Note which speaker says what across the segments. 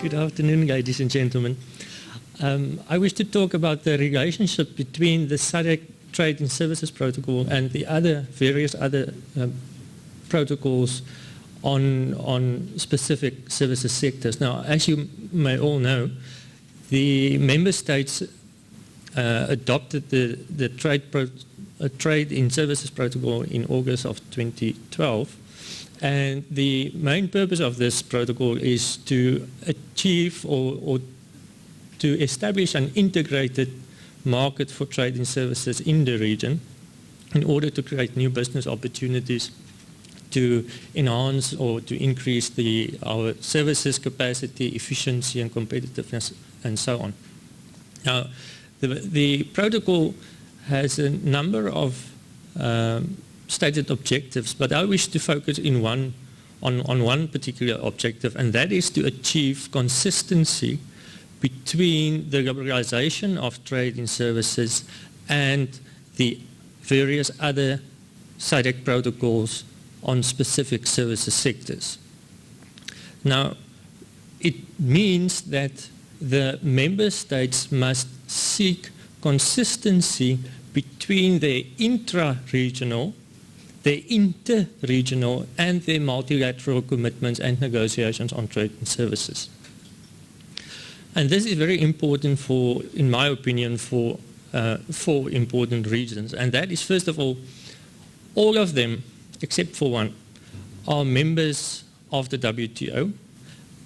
Speaker 1: Good afternoon, ladies and gentlemen. I wish to talk about the relationship between the SADC Trade and Services Protocol and the various other protocols on specific services sectors. Now, as you may all know, the member states adopted the Trade in Services Protocol in August of 2012. And the main purpose of this protocol is to achieve or to establish an integrated market for trade and services in the region in order to create new business opportunities, to enhance or to increase our services capacity, efficiency and competitiveness, and so on. Now, the protocol has a number of stated objectives, but I wish to focus on one particular objective, and that is to achieve consistency between the liberalization of trade in services and the various other SADC protocols on specific services sectors. Now, it means that the member states must seek consistency between their intra-regional, their inter-regional and their multilateral commitments and negotiations on trade and services. And this is very important in my opinion, for four important reasons. And that is, first of all of them, except for one, are members of the WTO.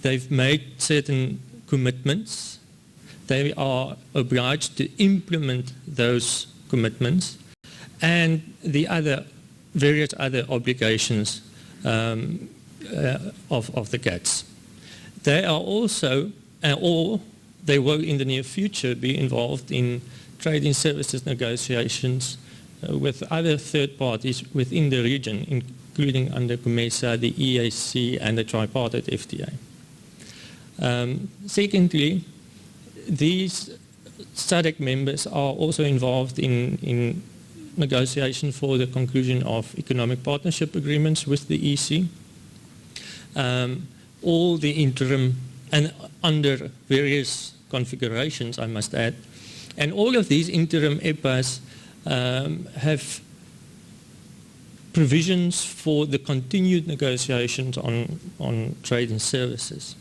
Speaker 1: They've made certain commitments. They are obliged to implement those commitments and the various other obligations of the GATS. They are also, or they will in the near future be involved in trade and services negotiations with other third parties within the region, including under COMESA, the EAC and the tripartite FTA. Secondly, these SADC members are also involved in negotiation for the conclusion of economic partnership agreements with the EC, all the interim and under various configurations, I must add. And all of these interim EPAs have provisions for the continued negotiations on trade and services.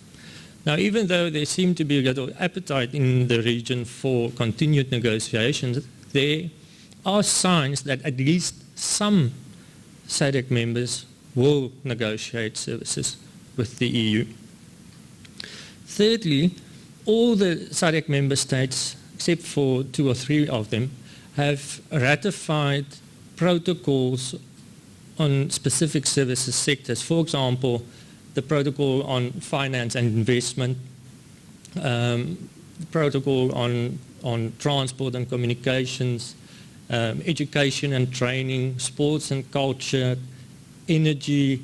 Speaker 1: Now, even though there seemed to be a little appetite in the region for continued negotiations, there are signs that at least some SADC members will negotiate services with the EU. Thirdly, all the SADC member states, except for 2 or 3 of them, have ratified protocols on specific services sectors. For example, the protocol on finance and investment, the protocol on transport and communications, education and training, sports and culture, energy,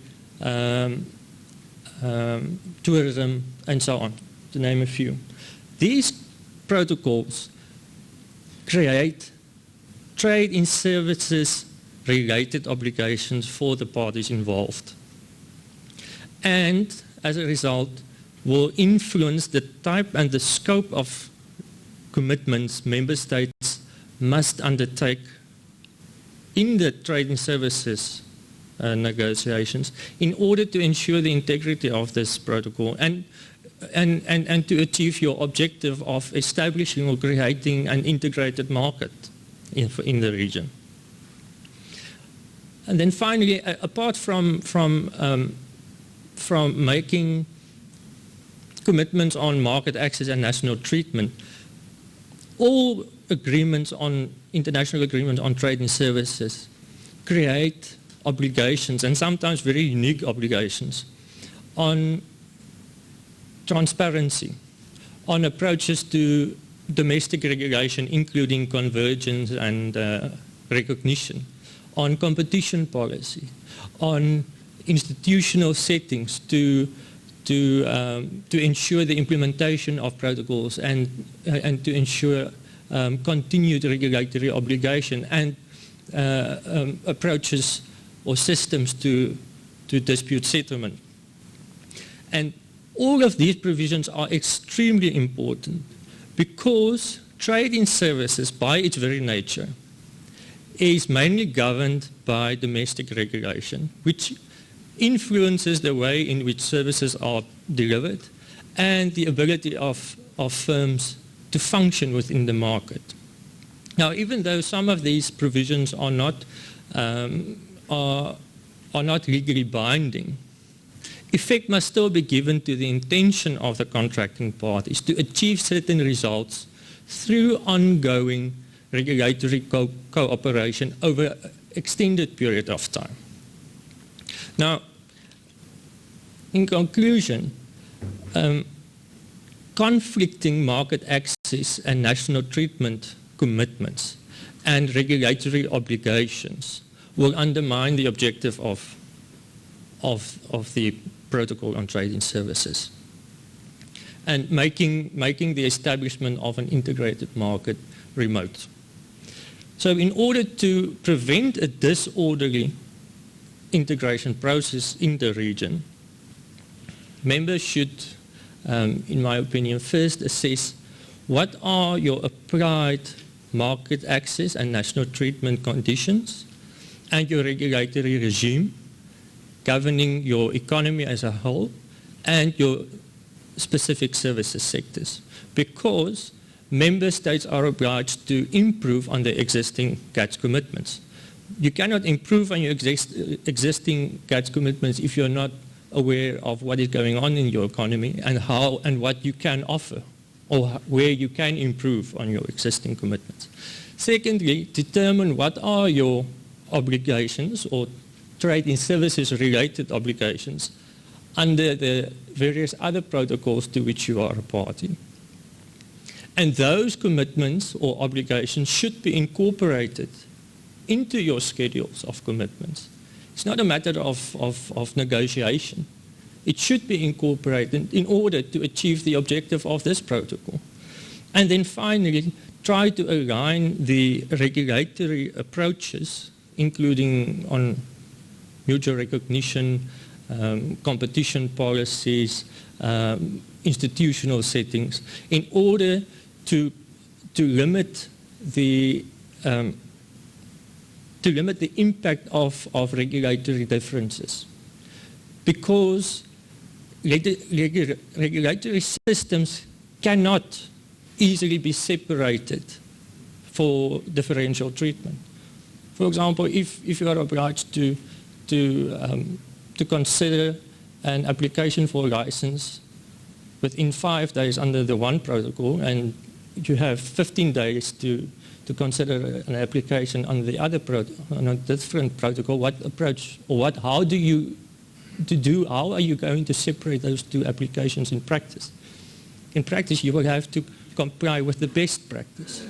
Speaker 1: tourism, and so on, to name a few. These protocols create trade in services related obligations for the parties involved, and as a result will influence the type and the scope of commitments member states must undertake in the trade and services negotiations in order to ensure the integrity of this protocol and to achieve your objective of establishing or creating an integrated market in the region. And then finally, apart from making commitments on market access and national treatment, all agreements on international agreements on trade and services create obligations, and sometimes very unique obligations, on transparency, on approaches to domestic regulation, including convergence and recognition, on competition policy, on institutional settings to ensure the implementation of protocols and to ensure continued regulatory obligation, and approaches or systems to dispute settlement. And All of these provisions are extremely important because trade in services, by its very nature, is mainly governed by domestic regulation, which influences the way in which services are delivered and the ability of firms to function within the market. Now, even though some of these provisions are not legally binding, effect must still be given to the intention of the contracting parties to achieve certain results through ongoing regulatory cooperation over an extended period of time. Now, in conclusion, conflicting market access and national treatment commitments and regulatory obligations will undermine the objective of the Protocol on Trade in Services and making the establishment of an integrated market remote. So in order to prevent a disorderly integration process in the region, members should, in my opinion, first assess what are your applied market access and national treatment conditions and your regulatory regime governing your economy as a whole and your specific services sectors, because member states are obliged to improve on their existing GATS commitments. You cannot improve on your existing GATS commitments if you're not aware of what is going on in your economy and how and what you can offer or where you can improve on your existing commitments. Secondly, determine what are your obligations or trade in services related obligations under the various other protocols to which you are a party. And those commitments or obligations should be incorporated into your schedules of commitments. It's not a matter of negotiation. It should be incorporated in order to achieve the objective of this protocol. And then finally, try to align the regulatory approaches, including on mutual recognition, competition policies, institutional settings, in order to limit the impact of regulatory differences, because regulatory systems cannot easily be separated for differential treatment. For example, if you are obliged to consider an application for a license within 5 days under the one protocol, and you have 15 days to consider an application on the other on a different protocol, what approach or how are you going to separate those two applications in practice? In practice, you will have to comply with the best practice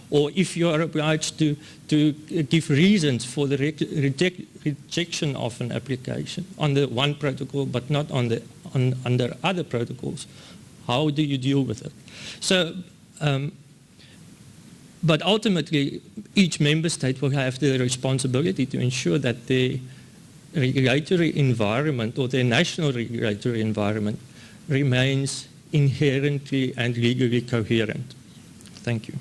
Speaker 1: or if you are obliged to give reasons for the rejection of an application on the one protocol but not under other protocols, how do you deal with it? So, but ultimately, each member state will have the responsibility to ensure that the regulatory environment or their national regulatory environment remains inherently and legally coherent. Thank you.